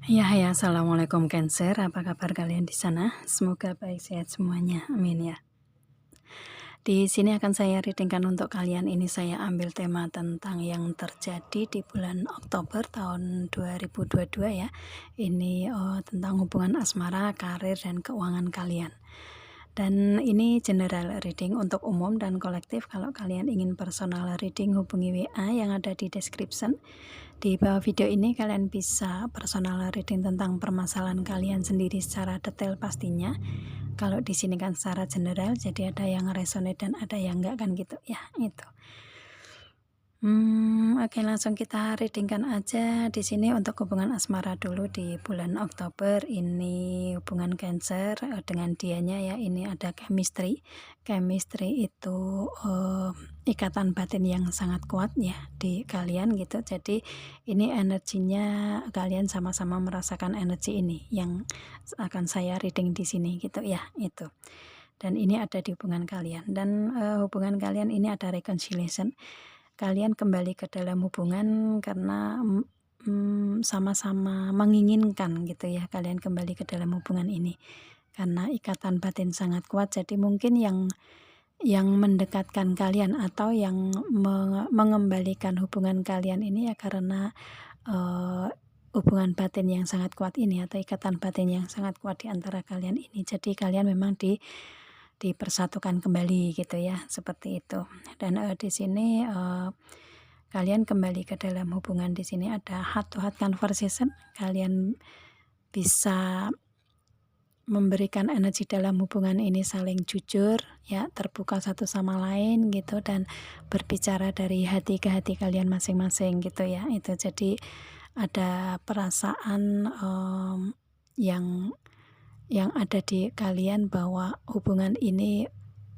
Ya, assalamualaikum Cancer. Apa kabar kalian di sana? Semoga baik sehat semuanya. Amin ya. Di sini akan saya readingkan untuk kalian. Ini saya ambil tema tentang yang terjadi di bulan Oktober tahun 2022 ya. Ini tentang hubungan asmara, karir dan keuangan kalian. Dan ini general reading untuk umum dan kolektif. Kalau kalian ingin personal reading, hubungi WA yang ada di description. Di bawah video ini kalian bisa personal reading tentang permasalahan kalian sendiri secara detail pastinya. Kalau di sini kan secara general, jadi ada yang resonate dan ada yang enggak kan gitu ya, itu. Oke, langsung kita readingkan aja. Di sini untuk hubungan asmara dulu di bulan Oktober. Ini hubungan Cancer dengan dianya ya. Ini ada chemistry. Chemistry itu ikatan batin yang sangat kuat ya di kalian gitu. Jadi ini energinya kalian sama-sama merasakan energi ini yang akan saya reading di sini gitu ya, itu. Dan ini ada di hubungan kalian. Dan hubungan kalian ini ada reconciliation. Kalian kembali ke dalam hubungan karena sama-sama menginginkan gitu ya, kalian kembali ke dalam hubungan ini karena ikatan batin sangat kuat. Jadi mungkin yang mendekatkan kalian atau yang mengembalikan hubungan kalian ini ya karena hubungan batin yang sangat kuat ini atau ikatan batin yang sangat kuat di antara kalian ini. Jadi kalian memang dipersatukan kembali gitu ya, seperti itu. Dan di sini kalian kembali ke dalam hubungan. Di sini ada heart to heart conversation. Kalian bisa memberikan energi dalam hubungan ini saling jujur ya, terbuka satu sama lain gitu, dan berbicara dari hati ke hati kalian masing-masing gitu ya. Itu jadi ada perasaan yang ada di kalian bahwa hubungan ini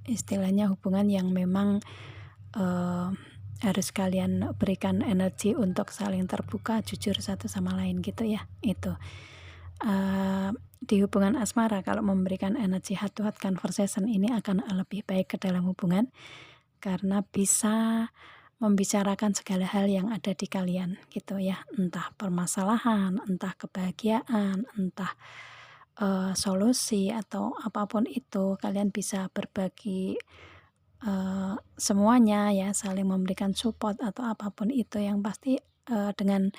istilahnya hubungan yang memang harus kalian berikan energi untuk saling terbuka, jujur satu sama lain gitu ya. Itu di hubungan asmara kalau memberikan energi heart to heart conversation ini akan lebih baik ke dalam hubungan karena bisa membicarakan segala hal yang ada di kalian gitu ya, entah permasalahan, entah kebahagiaan, entah solusi atau apapun itu. Kalian bisa berbagi semuanya ya, saling memberikan support atau apapun itu. Yang pasti dengan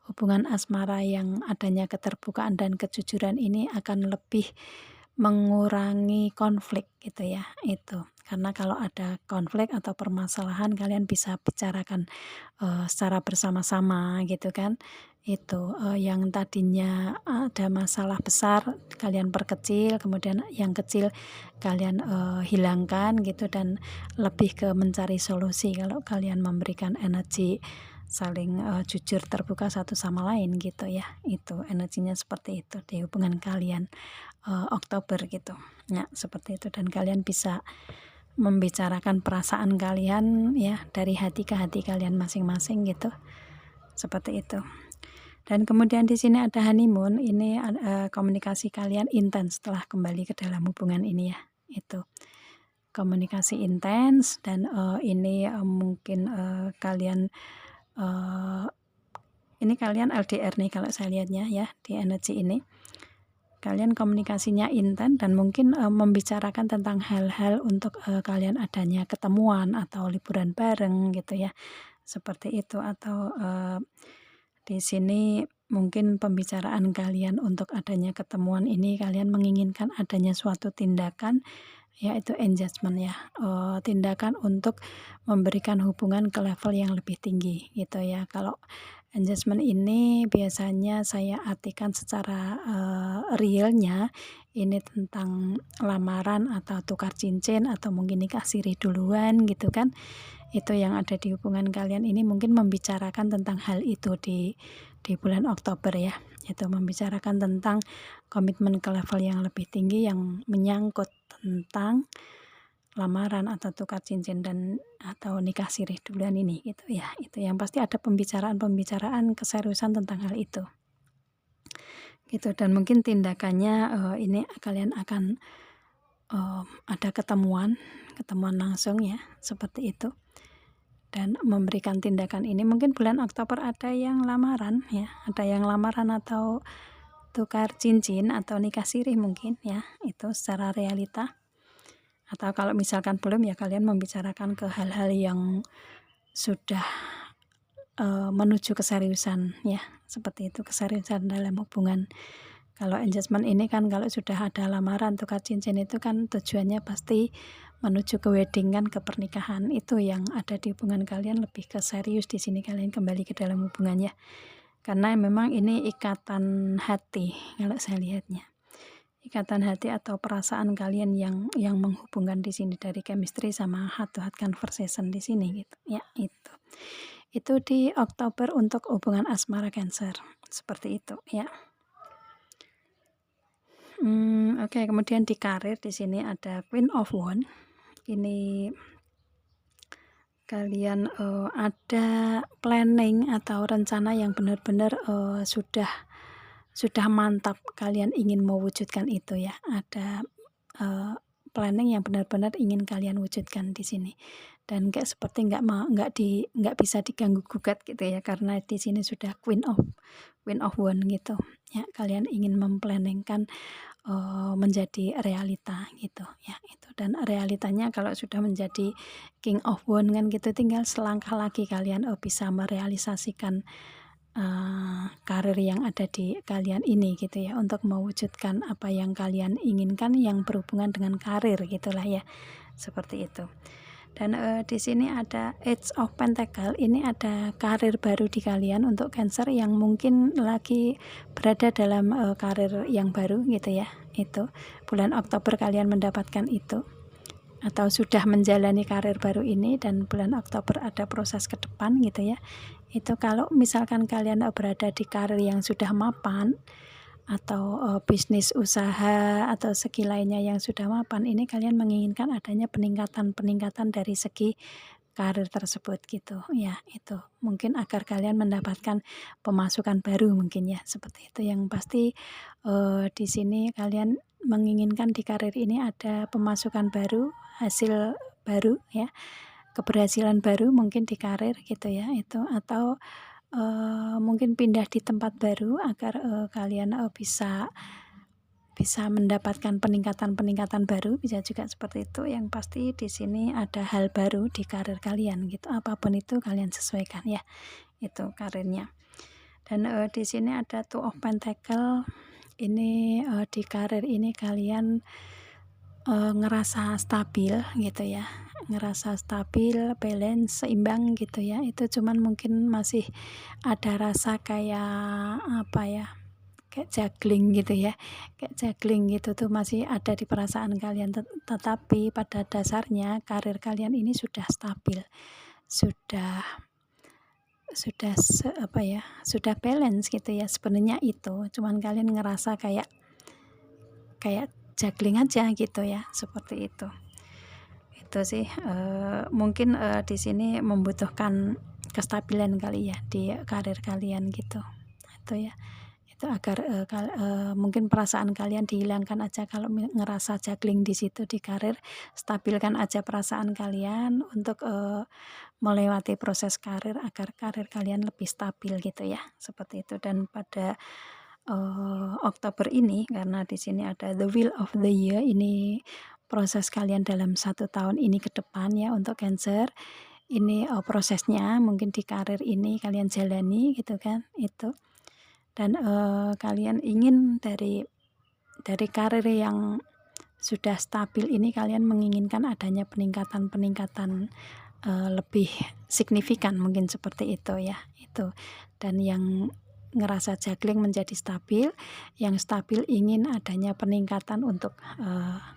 hubungan asmara yang adanya keterbukaan dan kejujuran ini akan lebih mengurangi konflik gitu ya, itu. Karena kalau ada konflik atau permasalahan kalian bisa bicarakan secara bersama-sama gitu kan. Itu yang tadinya ada masalah besar kalian perkecil, kemudian yang kecil kalian hilangkan gitu, dan lebih ke mencari solusi kalau kalian memberikan energi saling jujur terbuka satu sama lain gitu ya. Itu energinya seperti itu di hubungan kalian Oktober gitu ya, seperti itu. Dan kalian bisa membicarakan perasaan kalian ya dari hati ke hati kalian masing-masing gitu, seperti itu. Dan kemudian di sini ada honeymoon. Ini komunikasi kalian intens setelah kembali ke dalam hubungan ini ya, itu komunikasi intens. Dan ini mungkin kalian ini kalian LDR nih kalau saya lihatnya ya, di energi ini kalian komunikasinya intens dan mungkin membicarakan tentang hal-hal untuk kalian adanya ketemuan atau liburan bareng gitu ya, seperti itu. Atau di sini mungkin pembicaraan kalian untuk adanya ketemuan ini kalian menginginkan adanya suatu tindakan, yaitu engagement ya, tindakan untuk memberikan hubungan ke level yang lebih tinggi gitu ya. Kalau engagement ini biasanya saya artikan secara realnya ini tentang lamaran atau tukar cincin atau mungkin nikah siri duluan gitu kan. Itu yang ada di hubungan kalian ini mungkin membicarakan tentang hal itu di bulan Oktober ya. Itu membicarakan tentang komitmen ke level yang lebih tinggi yang menyangkut tentang lamaran atau tukar cincin dan atau nikah sirih duluan ini gitu ya. Itu yang pasti ada pembicaraan keseriusan tentang hal itu gitu. Dan mungkin tindakannya ini kalian akan ada ketemuan langsung ya, seperti itu. dan memberikan tindakan ini. Mungkin bulan Oktober ada yang lamaran ya, ada yang lamaran atau tukar cincin atau nikah siri mungkin ya, itu secara realita. Atau kalau misalkan belum ya kalian membicarakan ke hal-hal yang sudah menuju keseriusan ya, seperti itu, keseriusan dalam hubungan. Kalau engagement ini kan kalau sudah ada lamaran tukar cincin itu kan tujuannya pasti menuju ke wedding kan, ke pernikahan. Itu yang ada di hubungan kalian lebih ke serius di sini, kalian kembali ke dalam hubungannya. Karena memang ini ikatan hati kalau saya lihatnya. Ikatan hati atau perasaan kalian yang menghubungkan di sini dari chemistry sama heart to heart conversation di sini gitu. Ya, itu. Itu di Oktober untuk hubungan asmara Cancer. Seperti itu ya. Oke, kemudian di karir di sini ada Queen of Wands. Ini kalian ada planning atau rencana yang benar-benar sudah mantap, kalian ingin mewujudkan itu ya. Ada planning yang benar-benar ingin kalian wujudkan di sini. Dan kayak seperti nggak bisa diganggu gugat gitu ya, karena di sini sudah Queen of Wands gitu ya. Kalian ingin memplanningkan menjadi realita gitu ya, itu. Dan realitanya kalau sudah menjadi King of Wands kan gitu, tinggal selangkah lagi kalian bisa merealisasikan karir yang ada di kalian ini gitu ya, untuk mewujudkan apa yang kalian inginkan yang berhubungan dengan karir gitulah ya, seperti itu. Dan di sini ada Age of Pentacle, ini ada karir baru di kalian untuk Cancer yang mungkin lagi berada dalam karir yang baru gitu ya. Itu bulan Oktober kalian mendapatkan itu, atau sudah menjalani karir baru ini, dan bulan Oktober ada proses ke depan gitu ya. Itu kalau misalkan kalian berada di karir yang sudah mapan atau bisnis usaha atau segi lainnya yang sudah mapan, ini kalian menginginkan adanya peningkatan dari segi karir tersebut gitu ya. Itu mungkin agar kalian mendapatkan pemasukan baru mungkin ya, seperti itu. Yang pasti di sini kalian menginginkan di karir ini ada pemasukan baru, hasil baru ya, keberhasilan baru mungkin di karir gitu ya, itu. Atau mungkin pindah di tempat baru agar kalian bisa mendapatkan peningkatan baru, bisa juga seperti itu. Yang pasti di sini ada hal baru di karir kalian gitu, apapun itu kalian sesuaikan ya, itu karirnya. Dan di sini ada Two of Pentacle, ini di karir ini kalian ngerasa stabil gitu ya, ngerasa stabil, balance, seimbang gitu ya. Itu cuman mungkin masih ada rasa kayak apa ya, kayak juggling gitu ya, kayak juggling gitu tuh masih ada di perasaan kalian. Tetapi pada dasarnya karir kalian ini sudah stabil, sudah sudah balance gitu ya sebenarnya. Itu cuman kalian ngerasa kayak juggling aja gitu ya, seperti itu. Itu sih mungkin di sini membutuhkan kestabilan kali ya di karir kalian gitu. Itu ya, itu agar mungkin perasaan kalian dihilangkan aja kalau ngerasa juggling di situ di karir. Stabilkan aja perasaan kalian untuk melewati proses karir agar karir kalian lebih stabil gitu ya, seperti itu. Dan pada Oktober ini, karena di sini ada the wheel of the year, ini proses kalian dalam 1 tahun ini ke depan ya untuk Cancer. Ini prosesnya mungkin di karir ini kalian jalani gitu kan, itu. Dan kalian ingin dari karir yang sudah stabil ini, kalian menginginkan adanya peningkatan lebih signifikan mungkin, seperti itu ya, itu. Dan yang ngerasa juggling menjadi stabil, yang stabil ingin adanya peningkatan untuk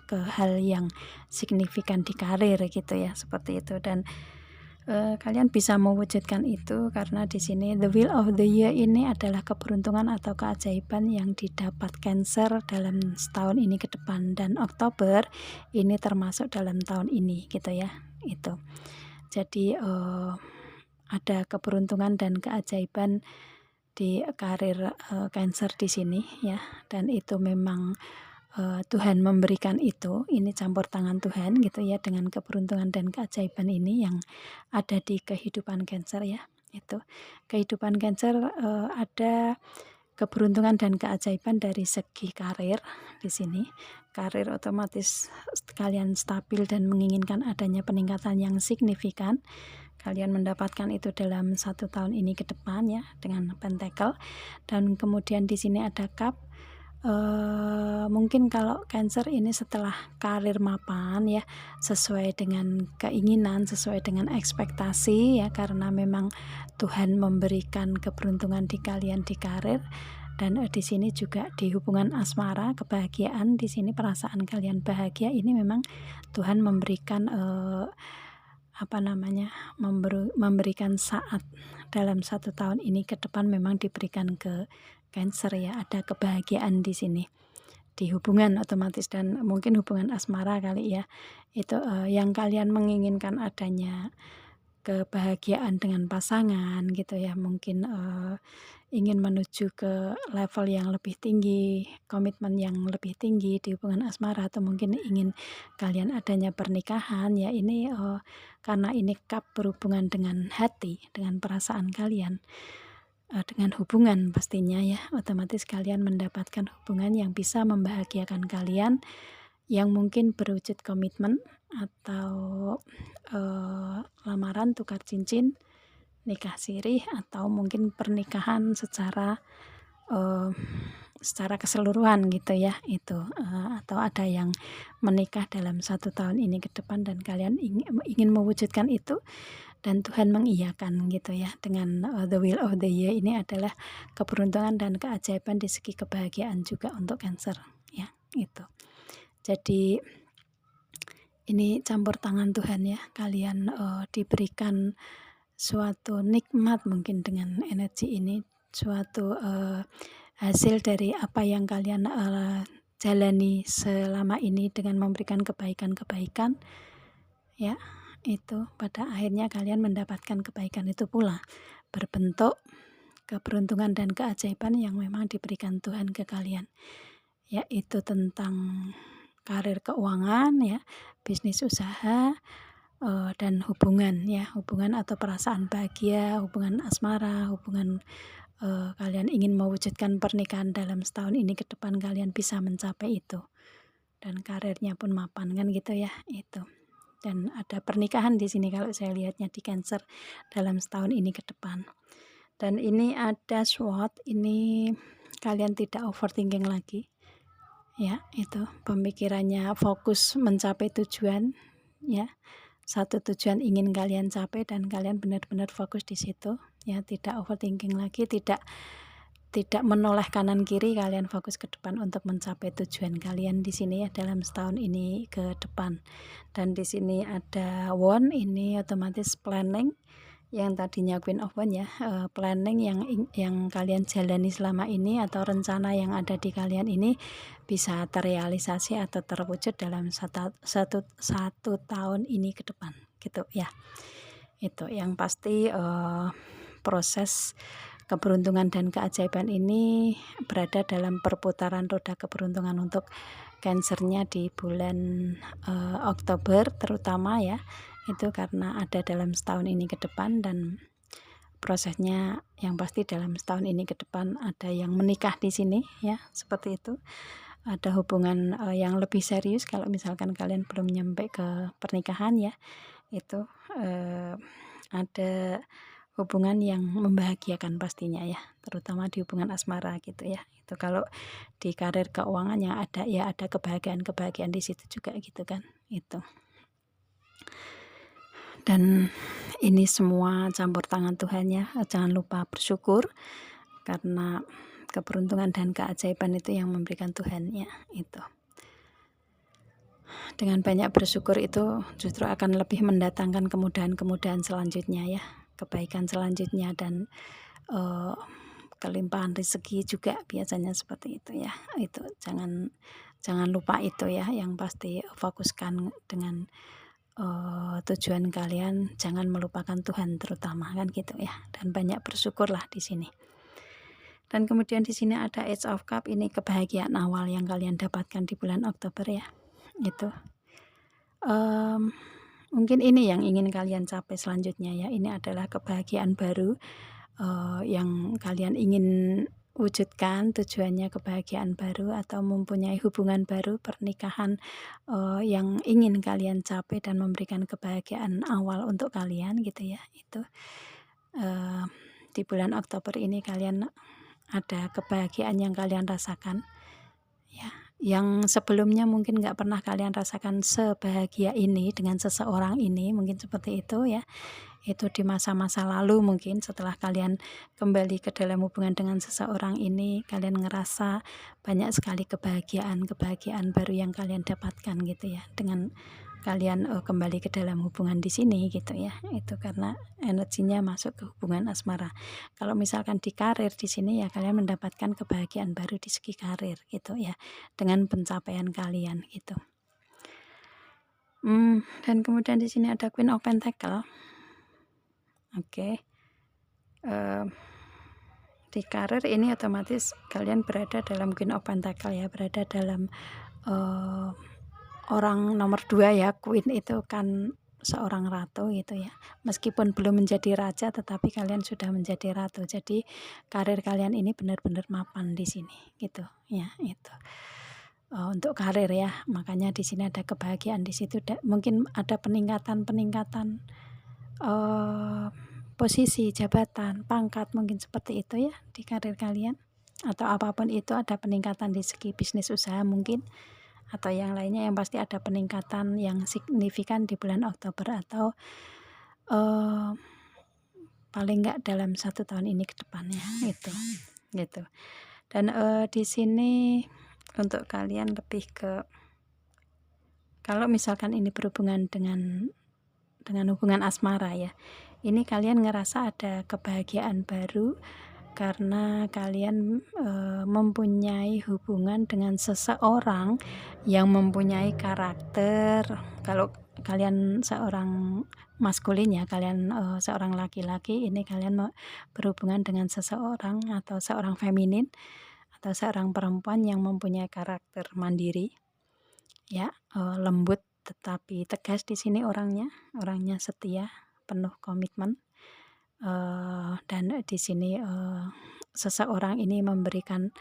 ke hal yang signifikan di karir gitu ya, seperti itu. Dan kalian bisa mewujudkan itu karena di sini the wheel of the year ini adalah keberuntungan atau keajaiban yang didapat Cancer dalam setahun ini ke depan. Dan Oktober ini termasuk dalam tahun ini gitu ya, itu. Jadi ada keberuntungan dan keajaiban di karir Cancer di sini ya, dan itu memang Tuhan memberikan itu, ini campur tangan Tuhan gitu ya, dengan keberuntungan dan keajaiban ini yang ada di kehidupan Cancer ya. Itu kehidupan Cancer ada keberuntungan dan keajaiban dari segi karir di sini. Karir otomatis kalian stabil dan menginginkan adanya peningkatan yang signifikan. Kalian mendapatkan itu dalam 1 tahun ini ke depan ya, dengan pentacle. Dan kemudian di sini ada cup. Mungkin kalau Cancer ini setelah karir mapan ya, sesuai dengan keinginan, sesuai dengan ekspektasi ya, karena memang Tuhan memberikan keberuntungan di kalian di karir. Dan di sini juga di hubungan asmara, kebahagiaan, di sini perasaan kalian bahagia ini memang Tuhan memberikan memberikan saat dalam 1 tahun ini ke depan, memang diberikan ke Cancer ya, ada kebahagiaan di sini di hubungan otomatis, dan mungkin hubungan asmara kali ya, itu yang kalian menginginkan adanya kebahagiaan dengan pasangan gitu ya, mungkin ingin menuju ke level yang lebih tinggi, komitmen yang lebih tinggi di hubungan asmara, atau mungkin ingin kalian adanya pernikahan ya. Ini karena ini cup berhubungan dengan hati, dengan perasaan kalian, dengan hubungan pastinya ya, otomatis kalian mendapatkan hubungan yang bisa membahagiakan kalian, yang mungkin berwujud komitmen atau lamaran, tukar cincin, nikah sirih, atau mungkin pernikahan secara keseluruhan gitu ya, itu atau ada yang menikah dalam 1 tahun ini ke depan, dan kalian ingin mewujudkan itu, dan Tuhan mengiyakan gitu ya, dengan the will of the year ini adalah keberuntungan dan keajaiban di segi kebahagiaan juga untuk Cancer ya, itu. Jadi ini campur tangan Tuhan ya, kalian diberikan suatu nikmat mungkin dengan energi ini, suatu hasil dari apa yang kalian jalani selama ini dengan memberikan kebaikan-kebaikan ya. Itu pada akhirnya kalian mendapatkan kebaikan itu pula berbentuk keberuntungan dan keajaiban yang memang diberikan Tuhan ke kalian, yaitu tentang karir, keuangan ya, bisnis usaha, dan hubungan ya, hubungan atau perasaan bahagia, hubungan asmara, hubungan kalian ingin mewujudkan pernikahan dalam 1 tahun ini ke depan, kalian bisa mencapai itu, dan karirnya pun mapan kan gitu ya, itu. Dan ada pernikahan di sini kalau saya lihatnya di Cancer dalam 1 tahun ini ke depan. Dan ini ada SWOT, ini kalian tidak overthinking lagi ya, itu pemikirannya fokus mencapai tujuan ya, satu tujuan ingin kalian capai, dan kalian benar-benar fokus di situ ya, tidak overthinking lagi, tidak menoleh kanan kiri, kalian fokus ke depan untuk mencapai tujuan kalian di sini ya, dalam 1 tahun ini ke depan. Dan di sini ada Wand, ini otomatis planning, yang tadinya Queen of Wands ya, planning yang kalian jalani selama ini, atau rencana yang ada di kalian ini bisa terrealisasi atau terwujud dalam satu tahun ini ke depan gitu ya. Itu yang pasti proses keberuntungan dan keajaiban ini berada dalam perputaran roda keberuntungan untuk Cancernya di bulan Oktober terutama ya, itu karena ada dalam 1 tahun ini ke depan, dan prosesnya yang pasti dalam 1 tahun ini ke depan ada yang menikah di sini ya, seperti itu. Ada hubungan yang lebih serius kalau misalkan kalian belum nyampe ke pernikahan ya, itu ada hubungan yang membahagiakan pastinya ya, terutama di hubungan asmara gitu ya. Itu kalau di karir, keuangan yang ada ya, ada kebahagiaan di situ juga gitu kan, itu. Dan ini semua campur tangan Tuhan ya, jangan lupa bersyukur karena keberuntungan dan keajaiban itu yang memberikan Tuhan ya, itu. Dengan banyak bersyukur itu justru akan lebih mendatangkan kemudahan-kemudahan selanjutnya ya, kebaikan selanjutnya, dan kelimpahan rezeki juga biasanya seperti itu ya. Itu jangan lupa itu ya, yang pasti fokuskan dengan tujuan kalian, jangan melupakan Tuhan terutama kan gitu ya, dan banyak bersyukurlah di sini. Dan kemudian di sini ada Ace of Cup, ini kebahagiaan awal yang kalian dapatkan di bulan Oktober ya. Itu. Mungkin ini yang ingin kalian capai selanjutnya ya. Ini adalah kebahagiaan baru yang kalian ingin wujudkan, tujuannya kebahagiaan baru atau mempunyai hubungan baru, pernikahan yang ingin kalian capai dan memberikan kebahagiaan awal untuk kalian gitu ya. Itu di bulan Oktober ini kalian ada kebahagiaan yang kalian rasakan ya, yang sebelumnya mungkin nggak pernah kalian rasakan sebahagia ini dengan seseorang ini, mungkin seperti itu ya. Itu di masa-masa lalu, mungkin setelah kalian kembali ke dalam hubungan dengan seseorang ini, kalian ngerasa banyak sekali kebahagiaan baru yang kalian dapatkan gitu ya, dengan kalian kembali ke dalam hubungan di sini gitu ya. Itu karena energinya masuk ke hubungan asmara. Kalau misalkan di karir di sini ya, kalian mendapatkan kebahagiaan baru di segi karir gitu ya, dengan pencapaian kalian gitu. Dan kemudian di sini ada Queen of Pentacle. Oke. Di karir ini otomatis kalian berada dalam Queen of Pentacle ya, berada dalam orang nomor 2 ya. Queen itu kan seorang ratu gitu ya. Meskipun belum menjadi raja, tetapi kalian sudah menjadi ratu. Jadi karir kalian ini benar-benar mapan di sini gitu ya. Itu untuk karir ya. Makanya di sini ada kebahagiaan di situ. Mungkin ada peningkatan posisi, jabatan, pangkat, mungkin seperti itu ya di karir kalian, atau apapun itu ada peningkatan di segi bisnis usaha mungkin, atau yang lainnya, yang pasti ada peningkatan yang signifikan di bulan Oktober atau paling nggak dalam 1 tahun ini ke depannya itu gitu. Dan di sini untuk kalian lebih ke, kalau misalkan ini berhubungan dengan hubungan asmara ya, ini kalian ngerasa ada kebahagiaan baru karena kalian mempunyai hubungan dengan seseorang yang mempunyai karakter. Kalau kalian seorang maskulin ya, kalian seorang laki-laki, ini kalian berhubungan dengan seseorang atau seorang feminin atau seorang perempuan yang mempunyai karakter mandiri ya, lembut tetapi tegas di sini orangnya setia, penuh komitmen, dan di sini seseorang ini memberikan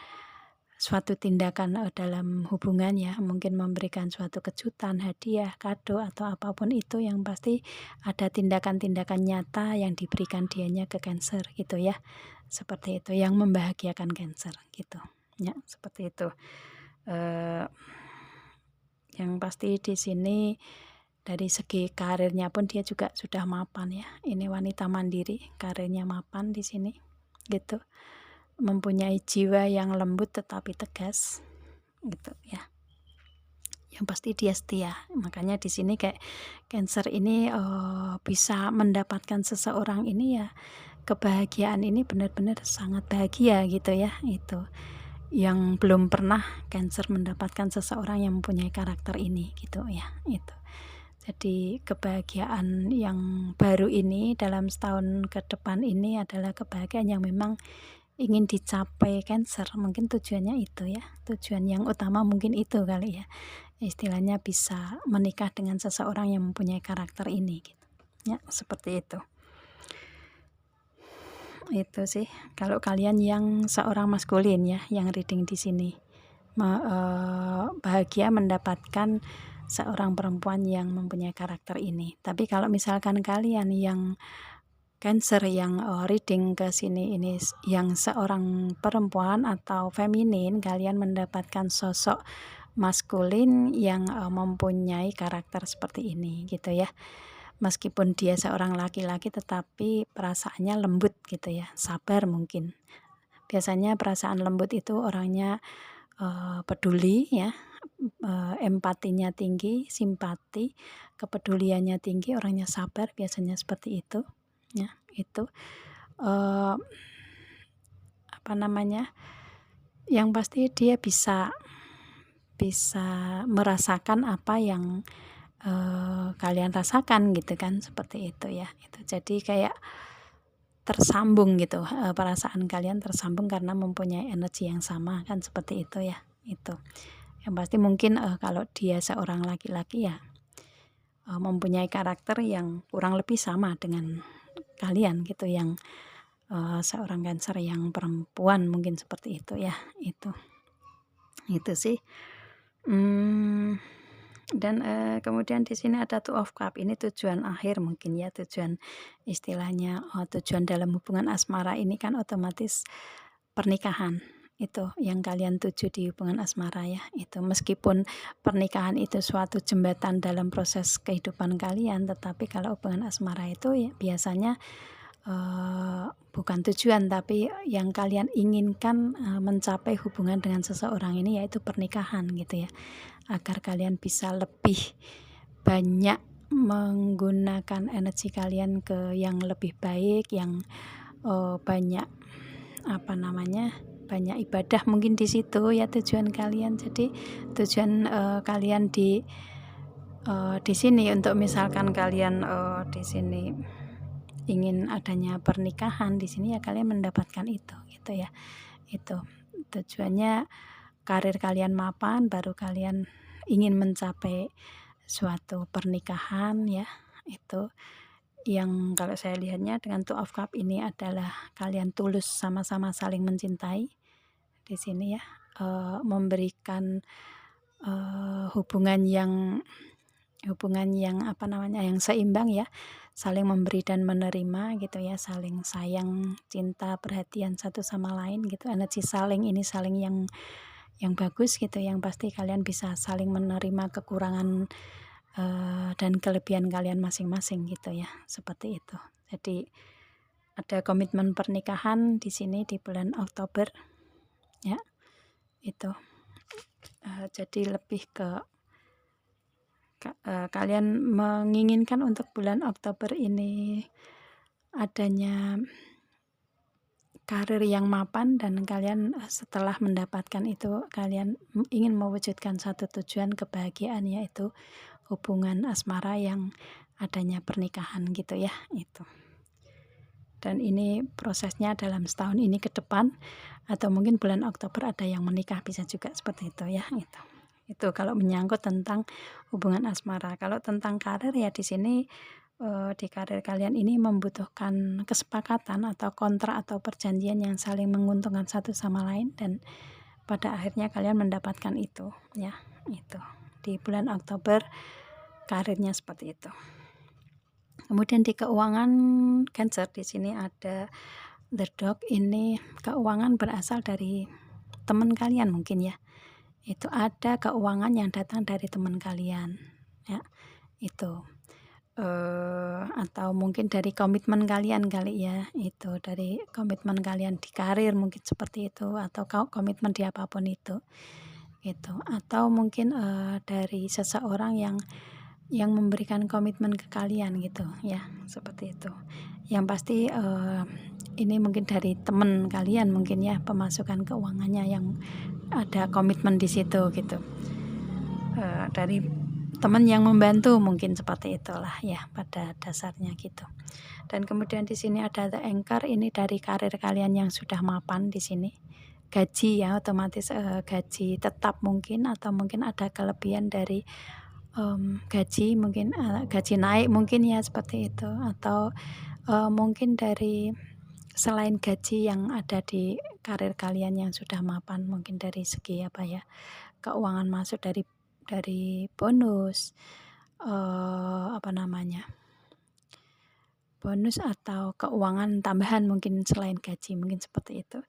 suatu tindakan dalam hubungan ya, mungkin memberikan suatu kejutan, hadiah, kado atau apapun itu, yang pasti ada tindakan-tindakan nyata yang diberikan dianya ke Cancer gitu ya, seperti itu, yang membahagiakan Cancer gitu ya, seperti itu. Yang pasti di sini dari segi karirnya pun dia juga sudah mapan ya. Ini wanita mandiri, karirnya mapan di sini gitu. Mempunyai jiwa yang lembut tetapi tegas gitu ya. Yang pasti dia setia. Makanya di sini kayak Cancer ini bisa mendapatkan seseorang ini ya, kebahagiaan ini benar-benar sangat bahagia gitu ya, itu yang belum pernah Cancer mendapatkan seseorang yang mempunyai karakter ini gitu ya. Itu jadi kebahagiaan yang baru ini dalam setahun ke depan ini adalah kebahagiaan yang memang ingin dicapai Cancer. Mungkin tujuannya itu ya, tujuan yang utama mungkin itu kali ya, istilahnya bisa menikah dengan seseorang yang mempunyai karakter ini gitu ya, seperti itu. Itu sih kalau kalian yang seorang maskulin ya, yang reading di sini bahagia mendapatkan seorang perempuan yang mempunyai karakter ini. Tapi kalau misalkan kalian yang Cancer yang reading ke sini ini yang seorang perempuan atau feminin, kalian mendapatkan sosok maskulin yang mempunyai karakter seperti ini gitu ya. Meskipun dia seorang laki-laki tetapi perasaannya lembut gitu ya, sabar mungkin. Biasanya perasaan lembut itu orangnya peduli ya, empatinya tinggi, simpati, kepeduliannya tinggi, orangnya sabar, biasanya seperti itu ya. Itu yang pasti dia bisa merasakan apa yang kalian rasakan gitu kan, seperti itu ya. Itu jadi kayak tersambung gitu, perasaan kalian tersambung karena mempunyai energi yang sama, kan seperti itu ya. Itu yang pasti mungkin kalau dia seorang laki-laki ya mempunyai karakter yang kurang lebih sama dengan kalian gitu, yang seorang Cancer yang perempuan mungkin seperti itu ya. Itu sih. Dan kemudian di sini ada Two of Cup, ini tujuan akhir mungkin ya, tujuan istilahnya tujuan dalam hubungan asmara ini kan otomatis pernikahan. Itu yang kalian tuju di hubungan asmara ya. Itu meskipun pernikahan itu suatu jembatan dalam proses kehidupan kalian, tetapi kalau hubungan asmara itu ya biasanya bukan tujuan, tapi yang kalian inginkan mencapai hubungan dengan seseorang ini yaitu pernikahan gitu ya, agar kalian bisa lebih banyak menggunakan energi kalian ke yang lebih baik, yang banyak banyak ibadah mungkin di situ ya tujuan kalian. Jadi tujuan kalian di sini untuk misalkan kalian di sini ingin adanya pernikahan di sini ya kalian mendapatkan itu gitu ya. Itu tujuannya karir kalian mapan, baru kalian ingin mencapai suatu pernikahan ya. Itu yang kalau saya lihatnya dengan Two of Cup ini adalah kalian tulus sama-sama saling mencintai di sini ya, memberikan hubungan yang yang seimbang ya, saling memberi dan menerima gitu ya, saling sayang, cinta, perhatian satu sama lain gitu. Energi saling ini saling yang bagus gitu, yang pasti kalian bisa saling menerima kekurangan dan kelebihan kalian masing-masing gitu ya, seperti itu. Jadi ada komitmen pernikahan di sini di bulan Oktober ya. Itu jadi lebih ke kalian menginginkan untuk bulan Oktober ini adanya karir yang mapan, dan kalian setelah mendapatkan itu kalian ingin mewujudkan satu tujuan kebahagiaan, yaitu hubungan asmara yang adanya pernikahan gitu ya. Itu, dan ini prosesnya dalam setahun ini ke depan, atau mungkin bulan Oktober ada yang menikah, bisa juga seperti itu ya. Itu kalau menyangkut tentang hubungan asmara. Kalau tentang karir ya di sini di karir kalian ini membutuhkan kesepakatan atau kontrak atau perjanjian yang saling menguntungkan satu sama lain, dan pada akhirnya kalian mendapatkan itu ya. Itu di bulan Oktober karirnya seperti itu. Kemudian di keuangan Cancer di sini ada The Dog, ini keuangan berasal dari teman kalian mungkin ya. Itu ada keuangan yang datang dari teman kalian ya. Itu atau mungkin dari komitmen kalian kali ya. Itu dari komitmen kalian di karir mungkin seperti itu, atau komitmen di apapun itu gitu. Atau mungkin dari seseorang yang memberikan komitmen ke kalian gitu ya, seperti itu. Yang pasti ini mungkin dari teman kalian mungkin ya, pemasukan keuangannya yang ada komitmen di situ gitu. Dari teman yang membantu mungkin seperti itulah ya pada dasarnya gitu. Dan kemudian di sini ada The Anchor, ini dari karir kalian yang sudah mapan di sini. Gaji ya, otomatis gaji tetap mungkin, atau mungkin ada kelebihan dari gaji mungkin, gaji naik mungkin ya, seperti itu. Atau mungkin dari selain gaji yang ada di karir kalian yang sudah mapan, mungkin dari segi keuangan masuk dari bonus, bonus atau keuangan tambahan mungkin selain gaji, mungkin seperti itu.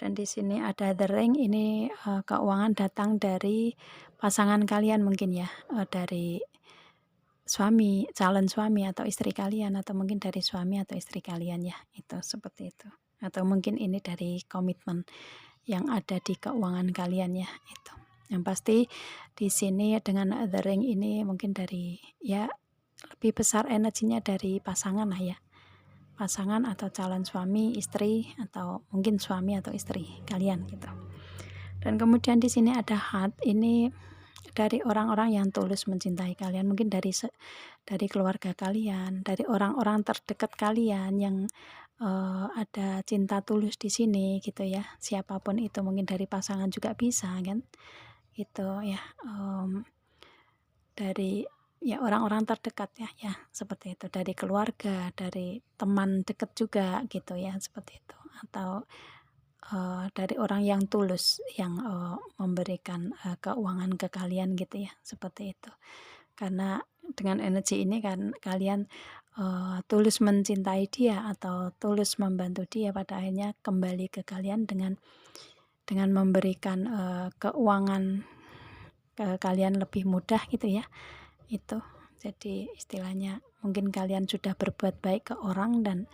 Dan di sini ada The Ring, ini keuangan datang dari pasangan kalian mungkin ya, dari suami, calon suami atau istri kalian, atau mungkin dari suami atau istri kalian ya. Itu seperti itu. Atau mungkin ini dari komitmen yang ada di keuangan kalian ya. Itu yang pasti di sini dengan The Ring ini mungkin dari ya, lebih besar energinya dari pasangan lah ya, pasangan atau calon suami, istri, atau mungkin suami atau istri kalian gitu. Dan kemudian di sini ada Heart, ini dari orang-orang yang tulus mencintai kalian, mungkin dari keluarga kalian, dari orang-orang terdekat kalian yang ada cinta tulus di sini gitu ya, siapapun itu mungkin dari pasangan juga bisa kan, itu ya, dari ya orang-orang terdekat ya seperti itu, dari keluarga, dari teman dekat juga gitu ya, seperti itu. Atau, dari orang yang tulus yang, memberikan, keuangan ke kalian gitu ya, seperti itu. Karena dengan energi ini kan kalian, tulus mencintai dia atau tulus membantu dia, pada akhirnya kembali ke kalian dengan memberikan, keuangan ke kalian lebih mudah gitu ya, itu. Jadi istilahnya mungkin kalian sudah berbuat baik ke orang dan,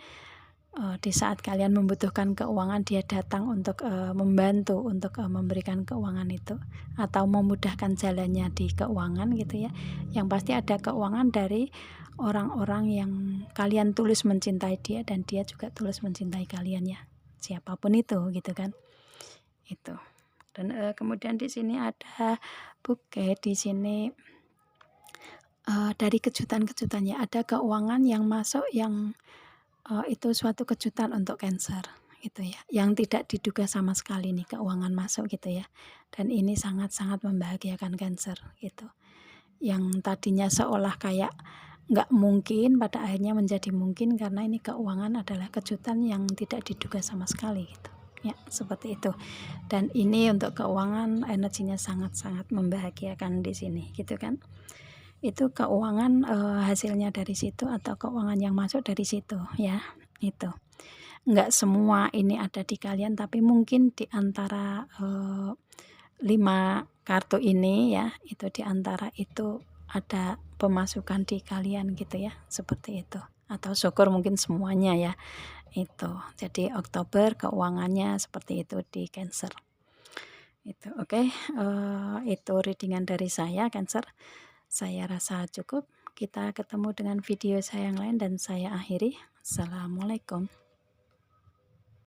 di saat kalian membutuhkan keuangan dia datang untuk, membantu untuk, memberikan keuangan itu atau memudahkan jalannya di keuangan gitu ya. Yang pasti ada keuangan dari orang-orang yang kalian tulus mencintai dia dan dia juga tulus mencintai kalian ya, siapapun itu gitu kan, itu. Dan, kemudian di sini ada bukit, di sini, dari kejutan-kejutannya ada keuangan yang masuk yang, itu suatu kejutan untuk Cancer gitu ya, yang tidak diduga sama sekali nih keuangan masuk gitu ya, dan ini sangat-sangat membahagiakan Cancer gitu. Yang tadinya seolah kayak nggak mungkin, pada akhirnya menjadi mungkin karena ini keuangan adalah kejutan yang tidak diduga sama sekali gitu. Ya, seperti itu. Dan ini untuk keuangan energinya sangat-sangat membahagiakan di sini gitu kan. Itu keuangan, hasilnya dari situ atau keuangan yang masuk dari situ ya, itu. Nggak semua ini ada di kalian, tapi mungkin di antara, 5 kartu ini ya, itu di antara itu ada pemasukan di kalian gitu ya, seperti itu. Atau syukur mungkin semuanya ya, itu. Jadi Oktober keuangannya seperti itu di Cancer. Itu, oke, itu reading dari saya Cancer. Saya rasa cukup. Kita ketemu dengan video saya yang lain dan saya akhiri. Assalamualaikum.